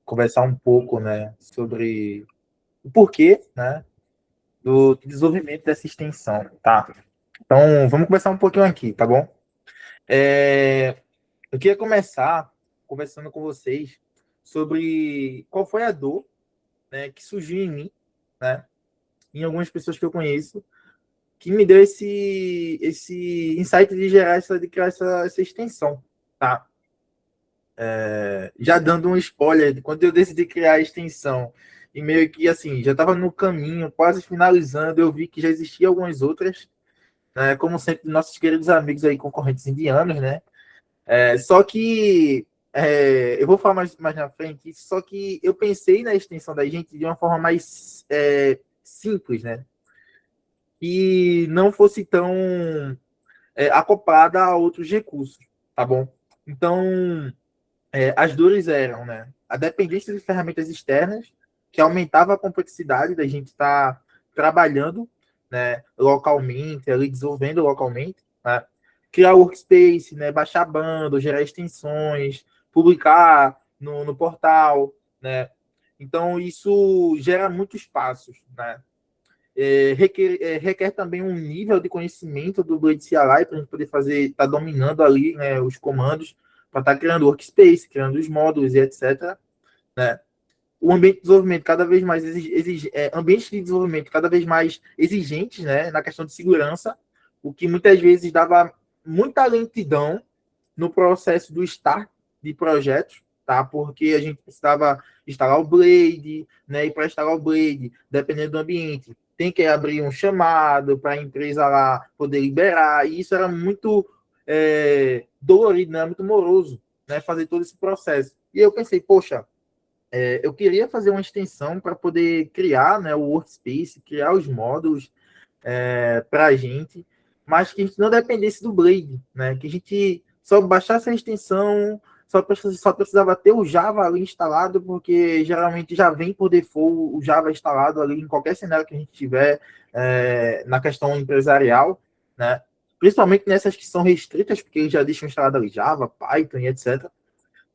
conversar um pouco, né, sobre o porquê, né, do desenvolvimento dessa extensão, tá? Então, vamos começar um pouquinho aqui, tá bom? Eu queria começar conversando com vocês sobre qual foi a dor, né, que surgiu em mim, né, em algumas pessoas que eu conheço, que me deu esse insight de criar essa extensão, tá? Já dando um spoiler, quando eu decidi criar a extensão, e meio que assim, já estava no caminho, quase finalizando, eu vi que já existiam algumas outras, né, como sempre, nossos queridos amigos aí, concorrentes indianos, né? Só que eu vou falar mais na frente, só que eu pensei na extensão da gente de uma forma mais simples, né? E não fosse tão acoplada a outros recursos, tá bom? Então, as dores eram, né, a dependência de ferramentas externas, que aumentava a complexidade da gente estar trabalhando, né, localmente, ali desenvolvendo localmente, né, criar workspace, né, baixar bando, gerar extensões, publicar no portal, né. Então, isso gera muitos passos, né. Requer também um nível de conhecimento do Blade CLI para a gente poder fazer, tá dominando ali, né, os comandos, para estar criando workspace, criando os módulos e etc. Né? O ambiente de desenvolvimento cada vez mais ambiente de desenvolvimento cada vez mais exigentes, né, na questão de segurança, o que muitas vezes dava muita lentidão no processo do start de projetos, tá? Porque a gente precisava instalar o Blade, né? E para instalar o Blade, dependendo do ambiente, tem que abrir um chamado para a empresa lá poder liberar, e isso era muito dolorido, né? Muito moroso, né? Fazer todo esse processo. E eu pensei, poxa, eu queria fazer uma extensão para poder criar, né, o workspace, criar os módulos para a gente, mas que a gente não dependesse do Blade, né? Que a gente só baixasse a extensão, só precisava ter o Java ali instalado, porque geralmente já vem por default o Java instalado ali em qualquer cenário que a gente tiver na questão empresarial, né? Principalmente nessas que são restritas, porque eles já deixam instalado ali Java, Python e etc,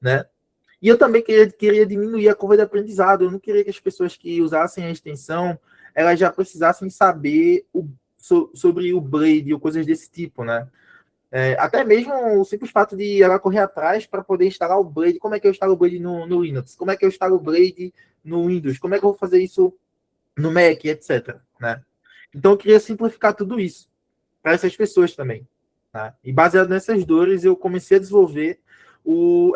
né? E eu também queria diminuir a curva de aprendizado. Eu não queria que as pessoas que usassem a extensão elas já precisassem saber sobre o Blade ou coisas desse tipo, né? Até mesmo o simples fato de ela correr atrás para poder instalar o Blade. Como é que eu instalo o Blade no Linux? Como é que eu instalo o Blade no Windows? Como é que eu vou fazer isso no Mac, etc. Né? Então eu queria simplificar tudo isso para essas pessoas também. Tá? E baseado nessas dores, eu comecei a desenvolver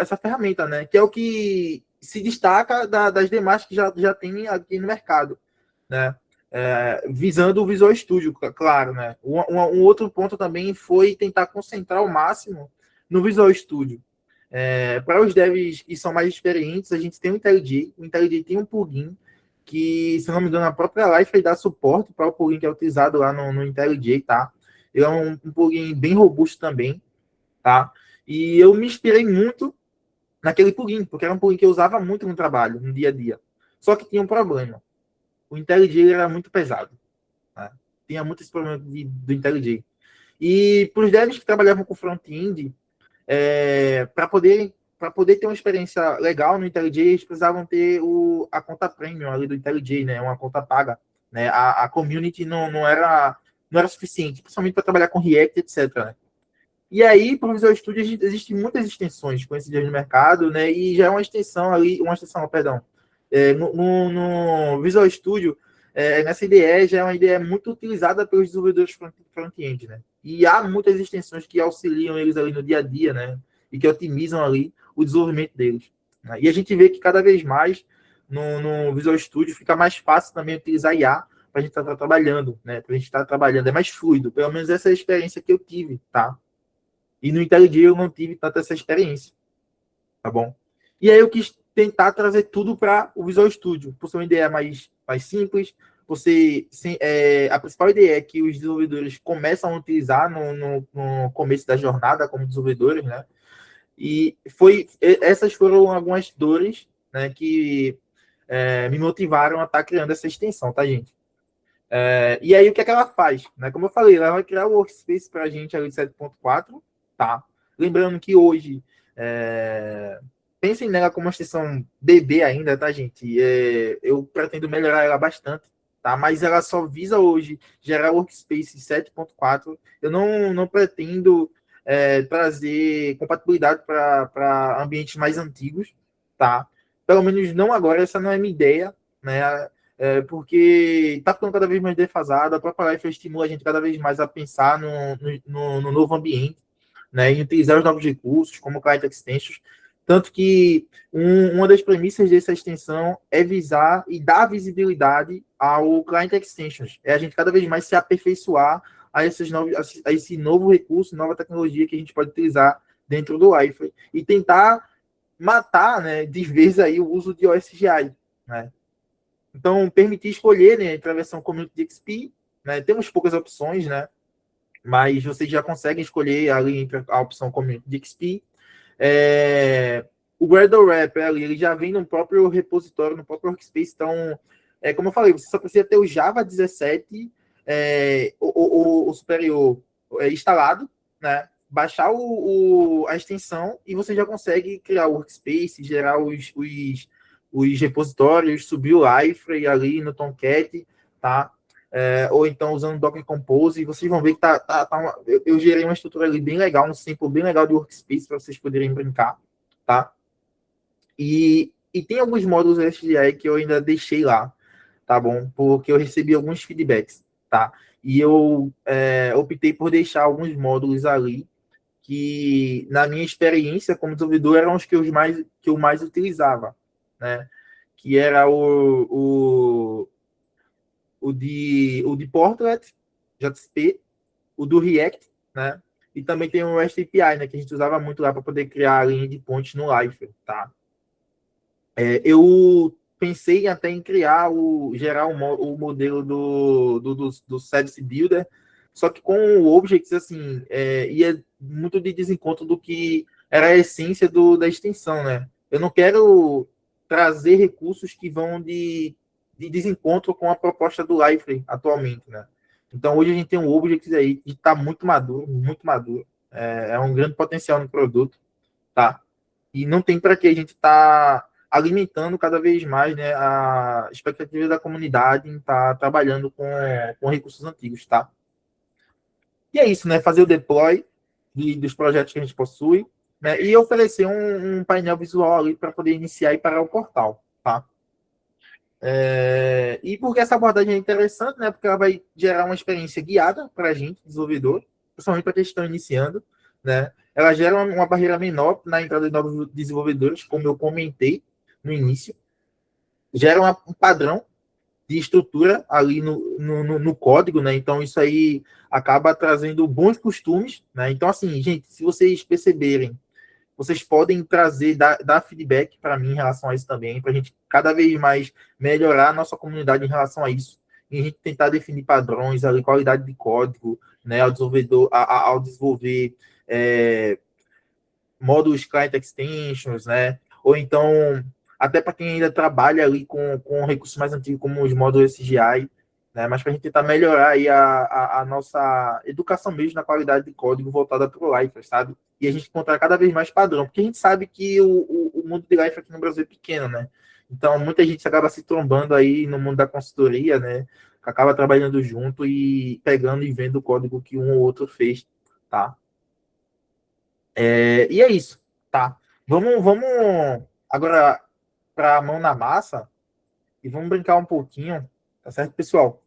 essa ferramenta, né? Que é o que se destaca das demais que já tem aqui no mercado, né? Visando o Visual Studio, claro, né? Um outro ponto também foi tentar concentrar o máximo no Visual Studio. Para os devs que são mais experientes, a gente tem o IntelliJ. O IntelliJ tem um plugin que, se não me engano, a própria Life dá suporte para o plugin que é utilizado lá no IntelliJ, tá? Ele é um plugin bem robusto também, tá? E eu me inspirei muito naquele plugin, porque era um plugin que eu usava muito no trabalho, no dia a dia. Só que tinha um problema. O IntelliJ era muito pesado. Né? Tinha muito esse problema do IntelliJ. E para os devs que trabalhavam com front-end, para poder ter uma experiência legal no IntelliJ, eles precisavam ter a conta premium ali do IntelliJ, né? Uma conta paga. Né? A community não era suficiente, principalmente para trabalhar com React, etc. Né? E aí, para o Visual Studio, existem muitas extensões conhecidas no mercado, né? E já é uma extensão ali, perdão. No Visual Studio, nessa IDE já é uma IDE muito utilizada pelos desenvolvedores front-end, né? E há muitas extensões que auxiliam eles ali no dia a dia, né? E que otimizam ali o desenvolvimento deles. Né? E a gente vê que cada vez mais no Visual Studio fica mais fácil também utilizar IA para a gente estar trabalhando, né? Para a gente estar trabalhando, é mais fluido. Pelo menos essa é a experiência que eu tive, tá? E no IntelliJ eu não tive tanta essa experiência, tá bom? E aí eu quis tentar trazer tudo para o Visual Studio, por ser uma ideia mais simples, a principal ideia é que os desenvolvedores começam a utilizar no começo da jornada como desenvolvedores, né? E essas foram algumas dores, né, que me motivaram a estar criando essa extensão, tá, gente? E aí, o que é que ela faz? Né? Como eu falei, ela vai criar o workspace para a gente ali de 7.4, tá? Lembrando que hoje pensem nela como uma extensão bebê ainda, tá, gente? Eu pretendo melhorar ela bastante, tá? Mas ela só visa hoje gerar Workspace 7.4. Eu não pretendo trazer compatibilidade para ambientes mais antigos, tá? Pelo menos não agora, essa não é minha ideia, né? Porque está ficando cada vez mais defasado, a própria Life estimula a gente cada vez mais a pensar no novo ambiente, né, em utilizar os novos recursos, como Client Extensions, tanto que uma das premissas dessa extensão é visar e dar visibilidade ao Client Extensions, é a gente cada vez mais se aperfeiçoar a esse novo recurso, nova tecnologia que a gente pode utilizar dentro do Life e tentar matar, né, de vez aí o uso de OSGI, né. Então, permitir escolher, né, entre a versão Community XP, né, temos poucas opções, né, mas vocês já conseguem escolher ali entre a opção Community XP. O Gradle Wrap ali, ele já vem no próprio repositório, no próprio Workspace, então, como eu falei, você só precisa ter o Java 17 o superior instalado, né, baixar a extensão e você já consegue criar o Workspace, gerar os repositórios, subir o Liferay ali no Tomcat, tá? Ou então usando Docker Compose, e vocês vão ver que eu gerei uma estrutura ali bem legal, um sample bem legal de Workspace para vocês poderem brincar, tá? E tem alguns módulos SGI que eu ainda deixei lá, tá bom? Porque eu recebi alguns feedbacks, tá? E eu optei por deixar alguns módulos ali que, na minha experiência como desenvolvedor, eram os que eu mais utilizava, né? Que era o de Portlet, JSP, o do React, né? E também tem o REST API, né? Que a gente usava muito lá para poder criar a linha de ponte no Life, tá? Eu pensei até em gerar o modelo do Service Builder, só que com o Objects, assim, ia muito de desencontro do que era a essência da extensão, né? Eu não quero trazer recursos que vão de desencontro com a proposta do Life atualmente, né? Então, hoje a gente tem um Objects aí que está muito maduro, muito maduro. É um grande potencial no produto, tá? E não tem para que a gente tá alimentando cada vez mais, né, a expectativa da comunidade em estar trabalhando com recursos antigos, tá? E é isso, né? Fazer o deploy dos projetos que a gente possui, né? E oferecer um painel visual ali para poder iniciar e parar o portal, tá? E porque essa abordagem é interessante, né? Porque ela vai gerar uma experiência guiada para a gente, desenvolvedor, principalmente para quem estão iniciando, né? Ela gera uma barreira menor na entrada de novos desenvolvedores, como eu comentei no início. Gera um padrão de estrutura ali no código, né? Então, isso aí acaba trazendo bons costumes, né? Então, assim, gente, se vocês perceberem, vocês podem dar feedback para mim em relação a isso também, para a gente cada vez mais melhorar a nossa comunidade em relação a isso. E a gente tentar definir padrões, ali, qualidade de código, né, ao desenvolver módulos client extensions, né? Ou então, até para quem ainda trabalha ali com recursos mais antigos, como os módulos SGI, né? Mas para a gente tentar melhorar aí a nossa educação mesmo na qualidade de código voltada para o Life, sabe? E a gente encontrar cada vez mais padrão, porque a gente sabe que o mundo de Life aqui no Brasil é pequeno, né? Então, muita gente acaba se trombando aí no mundo da consultoria, né? Acaba trabalhando junto e pegando e vendo o código que um ou outro fez, tá? E é isso, tá? Vamos agora para a mão na massa e vamos brincar um pouquinho, tá certo, pessoal?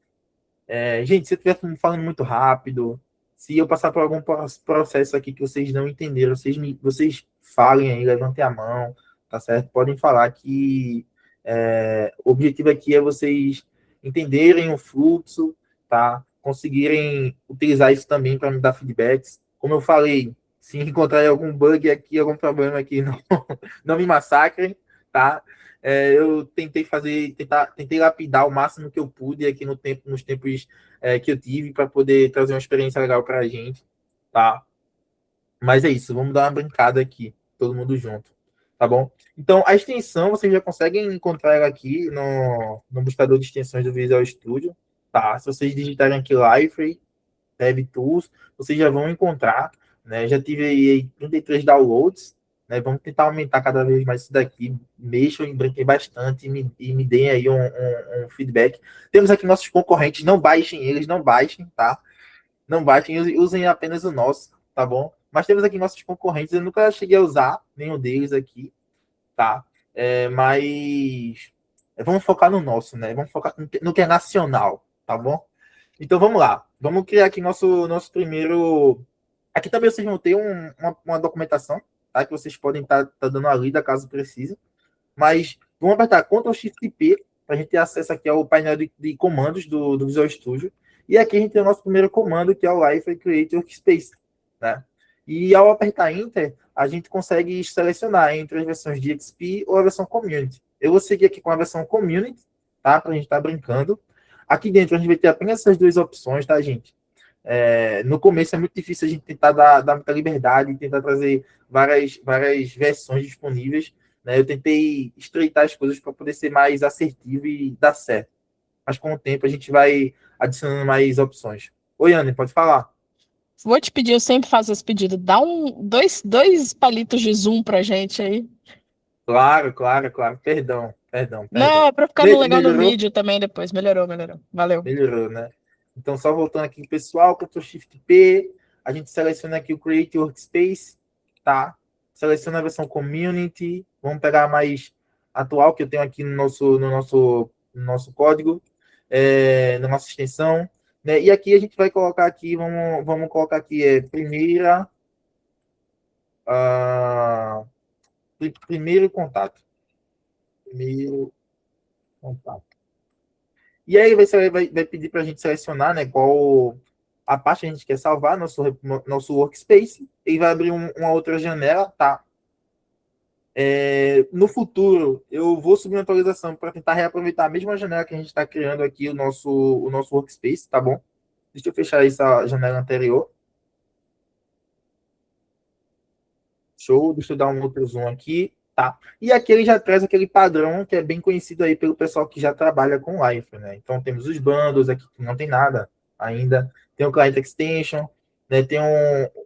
Gente, se eu estiver falando muito rápido, se eu passar por algum processo aqui que vocês não entenderam, vocês falem aí, levantem a mão, tá certo? Podem falar que o objetivo aqui é vocês entenderem o fluxo, tá? Conseguirem utilizar isso também para me dar feedbacks. Como eu falei, se encontrar algum bug aqui, algum problema aqui, não me massacrem, tá? Eu tentei lapidar o máximo que eu pude aqui nos tempos que eu tive para poder trazer uma experiência legal para a gente, tá? Mas é isso, vamos dar uma brincada aqui, todo mundo junto, tá bom? Então, a extensão, vocês já conseguem encontrar ela aqui no buscador de extensões do Visual Studio, tá? Se vocês digitarem aqui Liferay, DevTools, vocês já vão encontrar, né? Já tive aí 33 downloads, né? Vamos tentar aumentar cada vez mais isso daqui. Mexam e brinquem bastante e me deem aí um feedback. Temos aqui nossos concorrentes, não baixem eles, não baixem, tá? Não baixem, usem apenas o nosso, tá bom? Mas temos aqui nossos concorrentes, eu nunca cheguei a usar nenhum deles aqui, tá? Mas vamos focar no nosso, né? Vamos focar no que é nacional, tá bom? Então vamos lá. Vamos criar aqui nosso primeiro. Aqui também vocês vão ter uma documentação, tá? Que vocês podem estar dando a lida caso precise. Mas vamos apertar Ctrl Shift P para a gente ter acesso aqui ao painel de comandos do Visual Studio. E aqui a gente tem o nosso primeiro comando, que é o Live Create Workspace, né? E ao apertar Enter, a gente consegue selecionar entre as versões de XP ou a versão Community. Eu vou seguir aqui com a versão Community, tá? Para a gente estar brincando. Aqui dentro a gente vai ter apenas essas duas opções, tá, gente? No começo é muito difícil a gente tentar dar muita liberdade, tentar trazer várias versões disponíveis, né? Eu tentei estreitar as coisas para poder ser mais assertivo e dar certo. Mas com o tempo a gente vai adicionando mais opções. Oi, Anne, pode falar. Vou te pedir, eu sempre faço esse pedido. Dá dois palitos de zoom pra gente aí. Claro, claro, claro. Não, Perdão. é pra ficar no legal no Melhorou? vídeo também depois. Melhorou, melhorou. Valeu. Melhorou, né? Então, só voltando aqui, pessoal, Ctrl Shift P, a gente seleciona aqui o Create Workspace, tá? Seleciona a versão Community, vamos pegar a mais atual que eu tenho aqui no nosso código, na nossa extensão, né? E aqui a gente vai colocar aqui, vamos colocar aqui, ah, primeiro contato. Primeiro contato. E aí vai pedir para a gente selecionar, né, qual a parte que a gente quer salvar, nosso workspace, e vai abrir uma outra janela, tá? No futuro, eu vou subir uma atualização para tentar reaproveitar a mesma janela que a gente está criando aqui, o nosso workspace, tá bom? Deixa eu fechar essa janela anterior. Show, deixa eu dar um outro zoom aqui, tá? E aqui ele já traz aquele padrão que é bem conhecido aí pelo pessoal que já trabalha com Life, né? Então temos os bundles aqui que não tem nada ainda, tem o Client Extension, né? Tem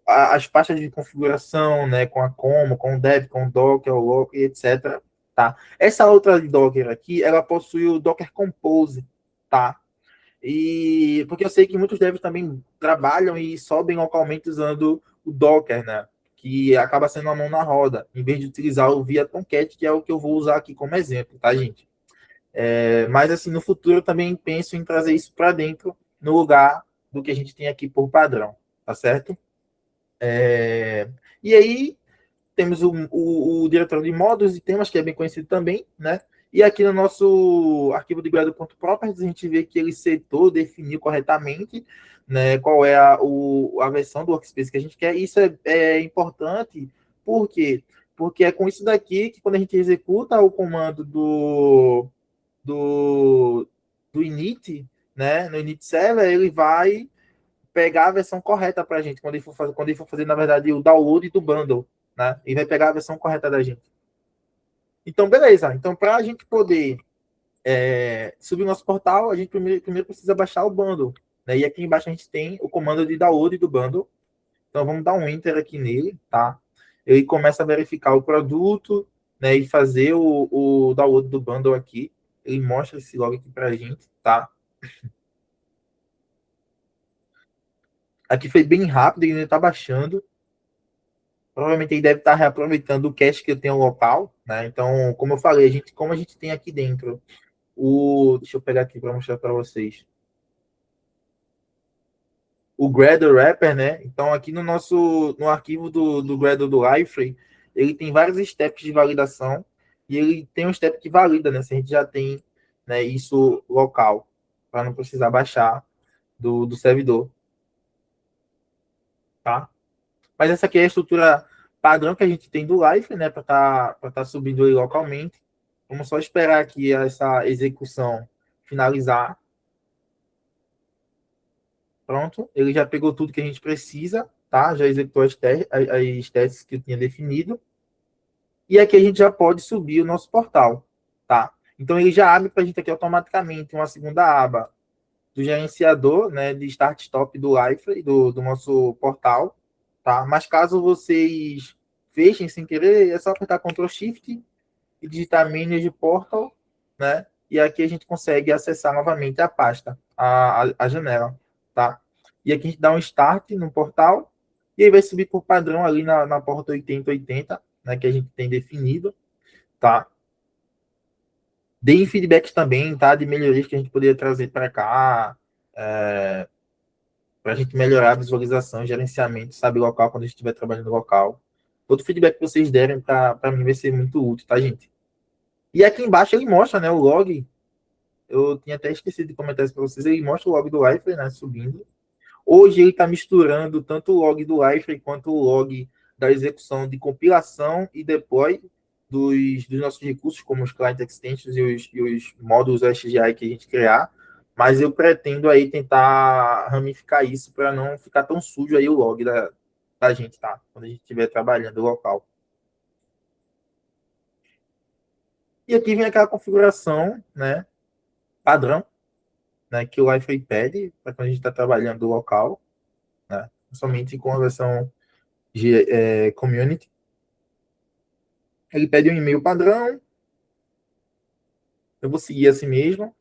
as pastas de configuração, né? Com a Como, com o Dev, com o Docker, o Locker, etc. Tá? Essa outra Docker aqui, ela possui o Docker Compose, tá? E porque eu sei que muitos devs também trabalham e sobem localmente usando o Docker, né? Que acaba sendo a mão na roda, em vez de utilizar o via Tomcat, que é o que eu vou usar aqui como exemplo, tá, gente? Mas assim, no futuro eu também penso em trazer isso para dentro, no lugar do que a gente tem aqui por padrão, tá certo? E aí temos o diretório de módulos e temas, que é bem conhecido também, né? E aqui no nosso arquivo de Gradle.properties, a gente vê que ele setou, definiu corretamente, né, qual é a versão do workspace que a gente quer. Isso é importante, por quê? Porque é com isso daqui que quando a gente executa o comando do, do init, né, no init server, ele vai pegar a versão correta para a gente, quando ele for fazer, na verdade, o download do bundle, né? E vai pegar a versão correta da gente. Então, beleza. Então, para a gente poder subir o nosso portal, a gente primeiro precisa baixar o bundle. Né? E aqui embaixo a gente tem o comando de download do bundle. Então, vamos dar um enter aqui nele, tá? Ele começa a verificar o produto, né? E fazer o download do bundle aqui. Ele mostra esse log aqui para a gente, tá? Aqui foi bem rápido, ele ainda está baixando. Provavelmente ele deve estar reaproveitando o cache que eu tenho local, né? Então, como eu falei, como a gente tem aqui dentro deixa eu pegar aqui para mostrar para vocês. O Gradle Wrapper, né? Então, aqui no arquivo do Gradle do Liferay, ele tem vários steps de validação e ele tem um step que valida, né? Se a gente já tem, né, isso local, para não precisar baixar do servidor, tá? Mas essa aqui é a estrutura padrão que a gente tem do Life, né? Para tá subindo ele localmente. Vamos só esperar aqui essa execução finalizar. Pronto, ele já pegou tudo que a gente precisa, tá? Já executou as testes que eu tinha definido. E aqui a gente já pode subir o nosso portal, tá? Então ele já abre para a gente aqui automaticamente uma segunda aba do gerenciador, né, de start stop do Life, do nosso portal, tá? Mas caso vocês fechem sem querer, é só apertar Ctrl Shift e digitar Manage Portal, né? E aqui a gente consegue acessar novamente a pasta, a janela, tá? E aqui a gente dá um Start no portal, e aí vai subir por padrão ali na porta 8080, né? Que a gente tem definido, tá? Deem feedbacks também, tá? De melhorias que a gente poderia trazer para cá, para a gente melhorar a visualização, gerenciamento, sabe, local, quando a gente estiver trabalhando no local. Todo feedback que vocês derem para mim vai ser muito útil, tá, gente? E aqui embaixo ele mostra, né, o log. Eu tinha até esquecido de comentar isso para vocês. Ele mostra o log do Liferay, né, subindo. Hoje ele está misturando tanto o log do Liferay quanto o log da execução de compilação e deploy dos nossos recursos, como os client extensions e os módulos SGI que a gente criar. Mas eu pretendo aí tentar ramificar isso para não ficar tão sujo aí o log da gente, tá? Quando a gente estiver trabalhando local. E aqui vem aquela configuração, né, padrão, né, que o Liferay pede para quando a gente está trabalhando local, né, somente com a versão community. Ele pede um e-mail padrão, eu vou seguir assim mesmo.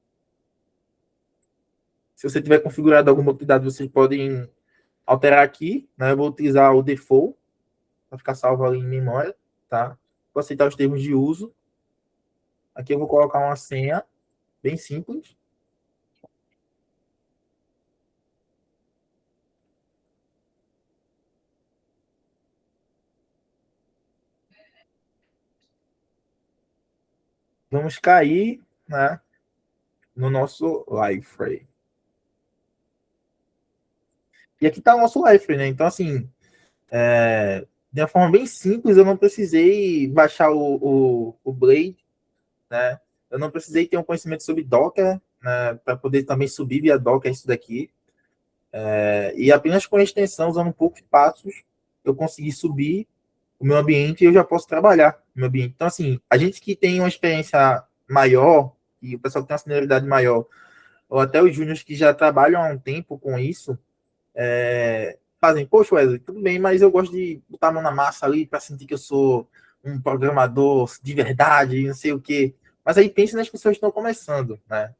Se você tiver configurado alguma cuidado, vocês podem alterar aqui, né, eu vou utilizar o default, para ficar salvo ali em memória, tá? Vou aceitar os termos de uso. Aqui eu vou colocar uma senha bem simples. Vamos cair, né, no nosso Liferay. E aqui está o nosso Liferay, né? Então, assim, de uma forma bem simples, eu não precisei baixar o Blade, né? Eu não precisei ter um conhecimento sobre Docker, né, para poder também subir via Docker isso daqui. E apenas com a extensão, usando poucos passos, eu consegui subir o meu ambiente e eu já posso trabalhar no meu ambiente. Então, assim, a gente que tem uma experiência maior, e o pessoal que tem uma senioridade maior, ou até os júniores que já trabalham há um tempo com isso, fazem, poxa, Wesley, tudo bem, mas eu gosto de botar a mão na massa ali para sentir que eu sou um programador de verdade, não sei o quê. Mas aí pense nas pessoas que estão começando, né?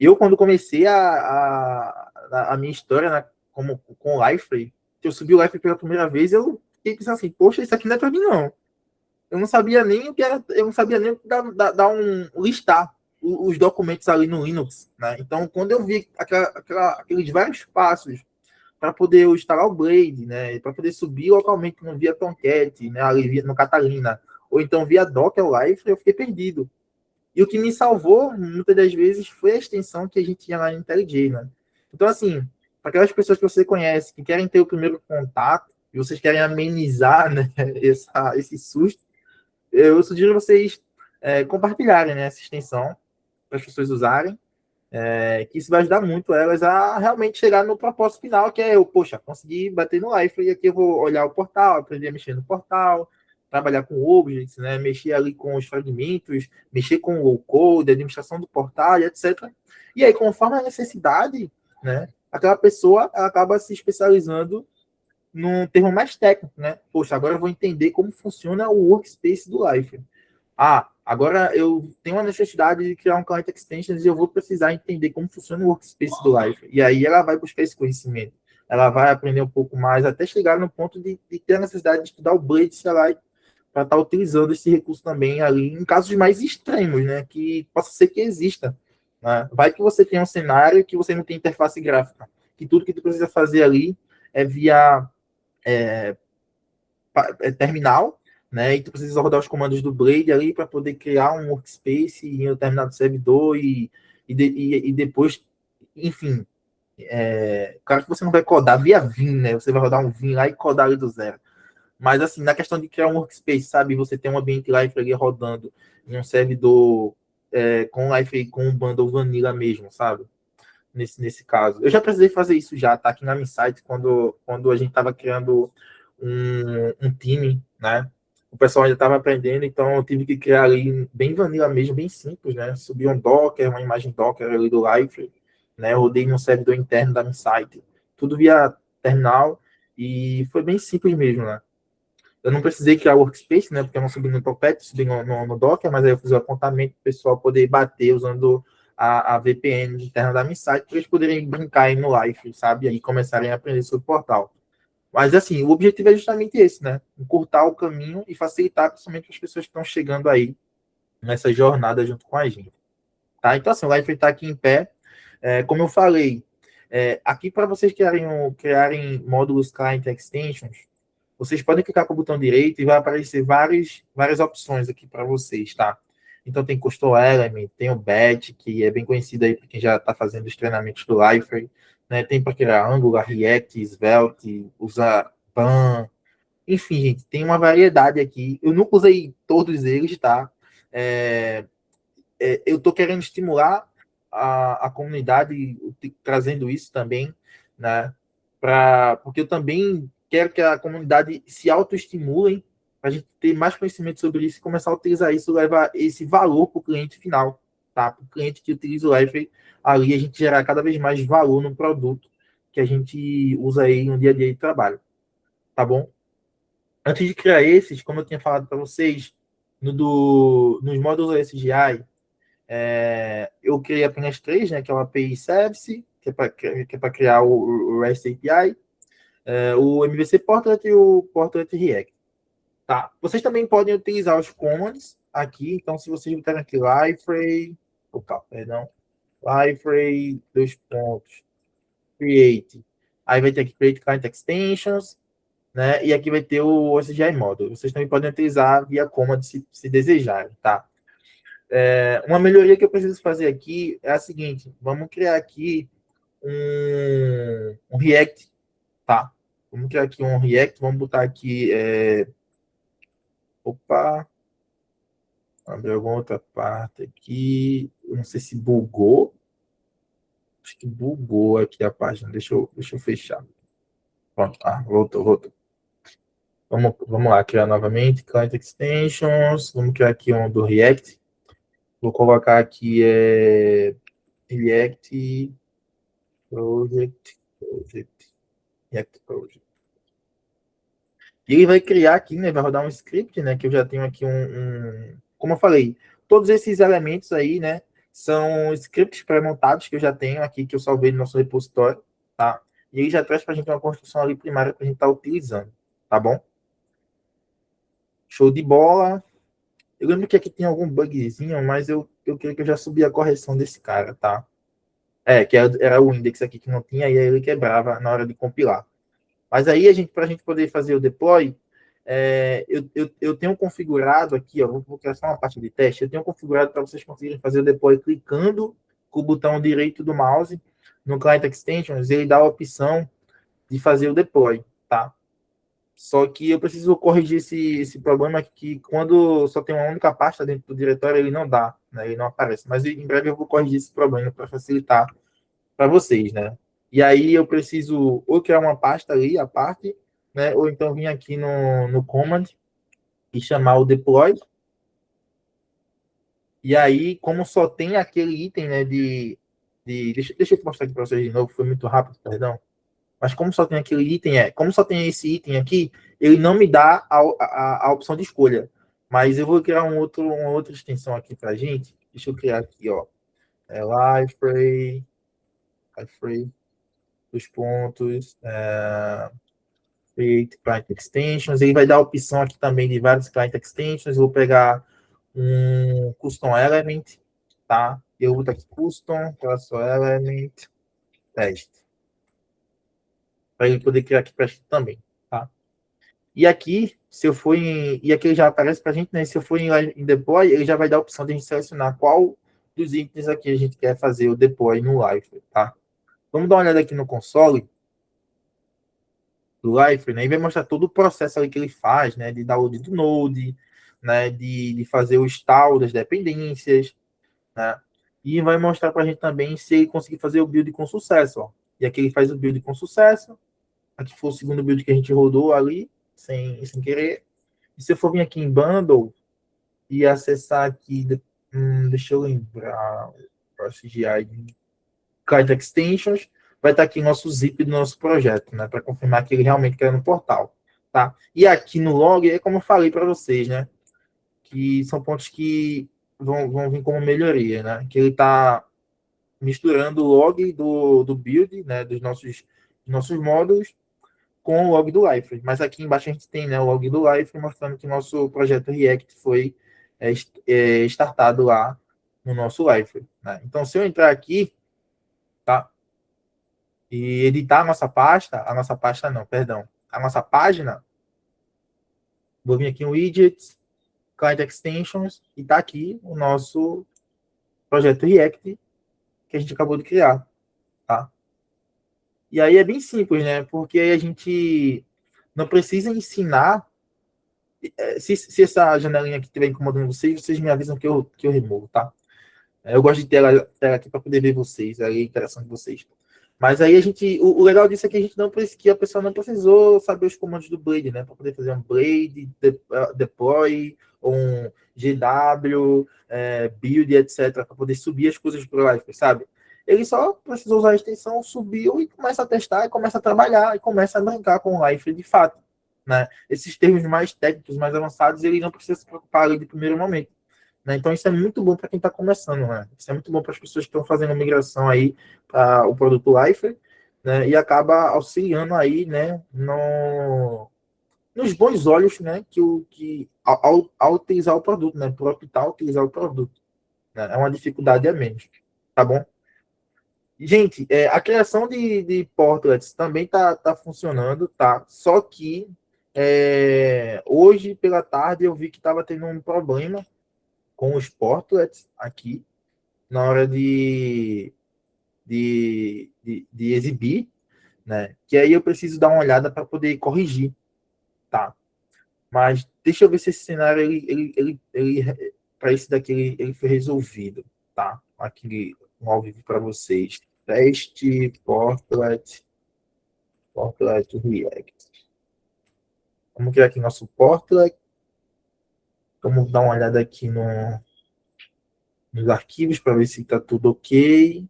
Eu, quando comecei a minha história, né, com o Liferay, que eu subi o Liferay pela primeira vez, eu fiquei pensando assim, poxa, isso aqui não é para mim, não. Eu não sabia nem o que era, eu não sabia nem o que dar listar os documentos ali no Linux, né? Então, quando eu vi aqueles vários passos para poder eu instalar o Blade, né, para poder subir localmente no via Tomcat, né, ali via, no Catalina, ou então via Docker Live, eu fiquei perdido. E o que me salvou, muitas das vezes, foi a extensão que a gente tinha lá no IntelliJ, né? Então, assim, para aquelas pessoas que você conhece, que querem ter o primeiro contato, e vocês querem amenizar, né, esse susto, eu sugiro vocês compartilharem, né, essa extensão para as pessoas usarem, que isso vai ajudar muito elas a realmente chegar no propósito final, que é eu, poxa, conseguir bater no live, e aqui eu vou olhar o portal, aprender a mexer no portal, trabalhar com objects, né, mexer ali com os fragmentos, mexer com o low code, administração do portal, etc. E aí, conforme a necessidade, né, aquela pessoa ela acaba se especializando num termo mais técnico, né? Poxa, agora eu vou entender como funciona o workspace do Life. Agora eu tenho a necessidade de criar um client extensions e eu vou precisar entender como funciona o workspace do Life. E aí ela vai buscar esse conhecimento. Ela vai aprender um pouco mais até chegar no ponto de ter a necessidade de estudar o Blade CLI para estar utilizando esse recurso também ali em casos mais extremos, né? Que possa ser que exista. Né? Vai que você tem um cenário que você não tem interface gráfica, que tudo que tu precisa fazer ali é via terminal, né? E tu precisa rodar os comandos do Blade ali para poder criar um workspace em um determinado servidor e depois, enfim, claro que você não vai codar via Vim, né? Você vai rodar um Vim lá e codar ali do zero. Mas assim, na questão de criar um workspace, sabe? Você tem um ambiente Life ali rodando em um servidor com Life com um bundle vanilla mesmo, sabe? Nesse caso. Eu já precisei fazer isso já, tá? Aqui na minha site, quando a gente estava criando um time, né? O pessoal ainda estava aprendendo, então eu tive que criar ali bem vanilla mesmo, bem simples, né? Subir um Docker, uma imagem Docker ali do Live, né? Eu rodei no servidor interno da minha site, tudo via terminal, e foi bem simples mesmo, né? Eu não precisei criar o workspace, né? Porque eu não subi no Puppet, subi no Docker, mas aí eu fiz o apontamento para o pessoal poder bater usando a VPN interna da minha site, para eles poderem brincar aí no live, sabe? E aí começarem a aprender sobre o portal. Mas, assim, o objetivo é justamente esse, né? Encurtar o caminho e facilitar, principalmente as pessoas que estão chegando aí nessa jornada junto com a gente. Tá? Então, assim, o Live está aqui em pé. Como eu falei, aqui para vocês criarem módulos Client Extensions, vocês podem clicar com o botão direito e vai aparecer várias opções aqui para vocês, tá? Então, tem Custom Element, tem o Batch, que é bem conhecido aí para quem já está fazendo os treinamentos do Liferay, né? Tem para criar Angular, React, Svelte, usar PAN, enfim, gente, tem uma variedade aqui. Eu nunca usei todos eles, tá? Eu estou querendo estimular a comunidade, trazendo isso também, né? Porque eu também quero que a comunidade se autoestimule para a gente ter mais conhecimento sobre isso e começar a utilizar isso, levar esse valor para o cliente final, tá? Para o cliente que utiliza o Liferay, ali a gente gerar cada vez mais valor no produto que a gente usa aí no dia a dia de trabalho, tá bom? Antes de criar esses, como eu tinha falado para vocês, nos módulos SGI, eu criei apenas 3, né, que é o API Service, que é para criar o REST API, o MVC Portlet e o Portlet React. Tá. Vocês também podem utilizar os commands aqui, então se vocês botarem aqui Liferay, dois pontos, create, aí vai ter aqui create client extensions, né, e aqui vai ter o SGI Model. Vocês também podem utilizar via command se desejarem, tá? Uma melhoria que eu preciso fazer aqui é a seguinte: vamos criar aqui um React, tá? Vamos criar aqui um React, vamos botar aqui. Opa, abrir alguma outra parte aqui. Eu não sei se bugou. Acho que bugou aqui a página. Deixa eu fechar. Pronto, voltou. Vamos lá, criar novamente. Client Extensions. Vamos criar aqui um do React. Vou colocar aqui React Project. React Project. E ele vai criar aqui, né? Vai rodar um script, né? Que eu já tenho aqui como eu falei, todos esses elementos aí, né? São scripts pré-montados que eu já tenho aqui, que eu salvei no nosso repositório, tá? E ele já traz para a gente uma construção ali primária para a gente estar utilizando, tá bom? Show de bola. Eu lembro que aqui tem algum bugzinho, mas eu creio que eu já subi a correção desse cara, tá? Que era o index aqui que não tinha, e aí ele quebrava na hora de compilar. Mas aí, para a gente poder fazer o deploy, eu tenho configurado aqui, ó, vou criar só uma parte de teste, eu tenho configurado para vocês conseguirem fazer o deploy clicando com o botão direito do mouse no Client Extensions, ele dá a opção de fazer o deploy, tá? Só que eu preciso corrigir esse problema que quando só tem uma única pasta dentro do diretório, ele não dá, né? Ele não aparece. Mas em breve eu vou corrigir esse problema para facilitar para vocês, né? E aí eu preciso ou criar uma pasta ali, a parte, né? Ou então vir aqui no command e chamar o deploy. E aí, como só tem aquele item, né, deixa eu mostrar aqui para vocês de novo, foi muito rápido, perdão. Mas como só tem aquele item, como só tem esse item aqui, ele não me dá a opção de escolha. Mas eu vou criar uma outra extensão aqui para a gente. Deixa eu criar aqui, ó. Liferay, dos pontos, Create Client Extensions. Ele vai dar a opção aqui também de vários Client Extensions. Eu vou pegar um Custom Element, tá? Eu vou botar aqui Custom, Element, Test. Para ele poder criar aqui para a gente também, tá? E aqui, e aqui ele já aparece para a gente, né? Se eu for em Deploy, ele já vai dar a opção de a gente selecionar qual dos itens aqui a gente quer fazer o Deploy no Live, tá? Vamos dar uma olhada aqui no console do Liferay, né? E vai mostrar todo o processo ali que ele faz, né? De download do Node, né? De fazer o install das dependências, né? E vai mostrar para a gente também se ele conseguir fazer o build com sucesso, ó. E aqui ele faz o build com sucesso. Aqui foi o segundo build que a gente rodou ali, sem querer. E se eu for vir aqui em Bundle e acessar aqui, deixa eu lembrar, o CGI Client Extensions, vai estar aqui nosso zip do nosso projeto, né? Para confirmar que ele realmente quer no portal, tá? E aqui no log, é como eu falei para vocês, né? Que são pontos que vão vir como melhoria, né? Que ele está misturando o log do build, né? Dos nossos módulos com o log do Life. Mas aqui embaixo a gente tem, né, o log do Life mostrando que o nosso projeto React foi startado lá no nosso Life. Né? Então, se eu entrar aqui, tá? E editar a nossa pasta não, perdão, a nossa página, vou vir aqui em Widgets, Client Extensions, e tá aqui o nosso projeto React que a gente acabou de criar, tá? E aí é bem simples, né? Porque a gente não precisa ensinar. Se essa janelinha aqui estiver incomodando vocês me avisam que eu removo, tá? Eu gosto de ter ela aqui para poder ver vocês, a interação de vocês. Mas aí a gente. O legal disso é que a gente não precisa, que a pessoa não precisou saber os comandos do Blade, né? Para poder fazer um Blade, deploy, um GW, build, etc. Para poder subir as coisas para o Life, sabe? Ele só precisou usar a extensão, subiu e começa a testar, e começa a trabalhar, e começa a brincar com o Life de fato. Né? Esses termos mais técnicos, mais avançados, ele não precisa se preocupar ali de primeiro momento. Né? Então, isso é muito bom para quem está começando. Né? Isso é muito bom para as pessoas que estão fazendo a migração aí para o produto Life, né? E acaba auxiliando aí, né, nos bons olhos, né, ao utilizar o produto, né, por optar a utilizar o produto. Né? É uma dificuldade a menos. Tá bom? Gente, a criação de portlets também tá funcionando, tá? Só que hoje pela tarde eu vi que estava tendo um problema com os portlets aqui na hora de exibir, né? Que aí eu preciso dar uma olhada para poder corrigir, tá? Mas deixa eu ver se esse cenário para esse daqui ele foi resolvido, tá? Aqui um ao vivo para vocês. Teste Portlet React. Vamos criar aqui nosso Portlet. Vamos dar uma olhada aqui nos arquivos para ver se está tudo ok.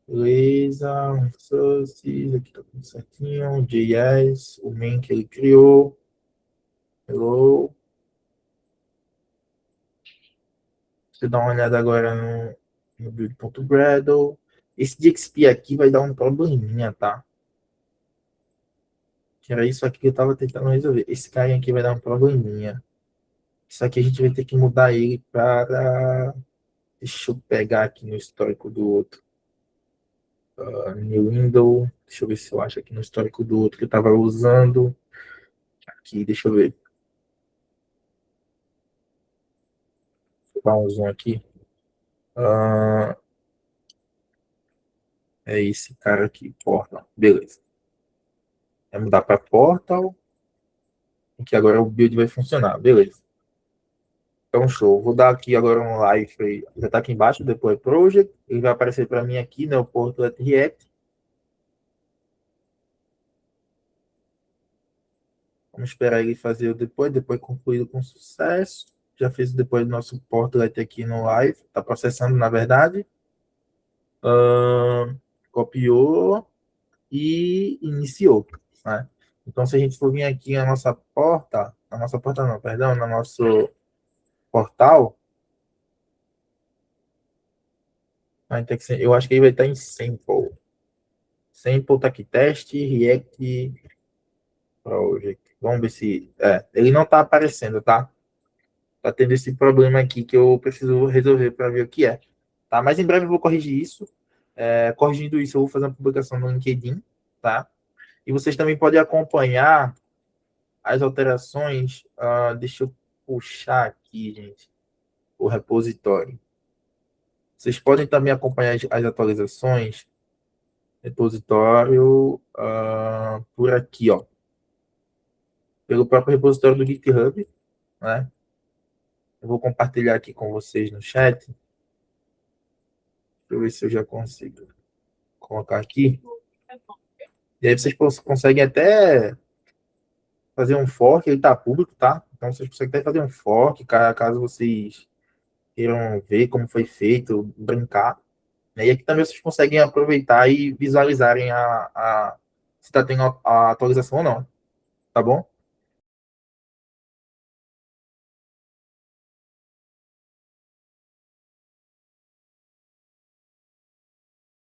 Beleza. Sources, aqui está tudo certinho. JS, o main que ele criou. Hello. Você dá uma olhada agora no build.gradle. Esse DXP aqui vai dar um probleminha, tá? Que era isso aqui que eu estava tentando resolver. Esse cara aqui vai dar um probleminha. Isso aqui a gente vai ter que mudar ele para... Deixa eu pegar aqui no histórico do outro. New window. Deixa eu ver se eu acho aqui no histórico do outro que eu estava usando. Aqui, deixa eu ver. Vou dar um zoom aqui. É esse cara aqui, Portal. Beleza. Vai mudar para Portal. Que agora o build vai funcionar. Beleza. Então, show. Vou dar aqui agora um live. Já está aqui embaixo, depois Project. Ele vai aparecer para mim aqui, né? O Portlet React. Vamos esperar ele fazer o depois concluído com sucesso. Já fez o depois do nosso Portlet aqui no live. Está processando, na verdade. Copiou e iniciou. Né? Então, se a gente for vir aqui na nossa porta não, perdão, no nosso portal, eu acho que ele vai estar em sample. Sample tá aqui, teste, React, Project. Vamos ver se... ele não está aparecendo, tá? Tá tendo esse problema aqui que eu preciso resolver para ver o que é. Tá? Mas em breve eu vou corrigir isso. Corrigindo isso, eu vou fazer uma publicação no LinkedIn, tá? E vocês também podem acompanhar as alterações. Deixa eu puxar aqui, gente, o repositório. Vocês podem também acompanhar as atualizações. Repositório por aqui, ó. Pelo próprio repositório do GitHub, né? Eu vou compartilhar aqui com vocês no chat. Deixa eu ver se eu já consigo colocar aqui. E aí vocês conseguem até fazer um fork, ele tá público, tá? Então vocês conseguem até fazer um fork, caso vocês queiram ver como foi feito, brincar. E aqui também vocês conseguem aproveitar e visualizarem se está tendo a atualização ou não. tá bom?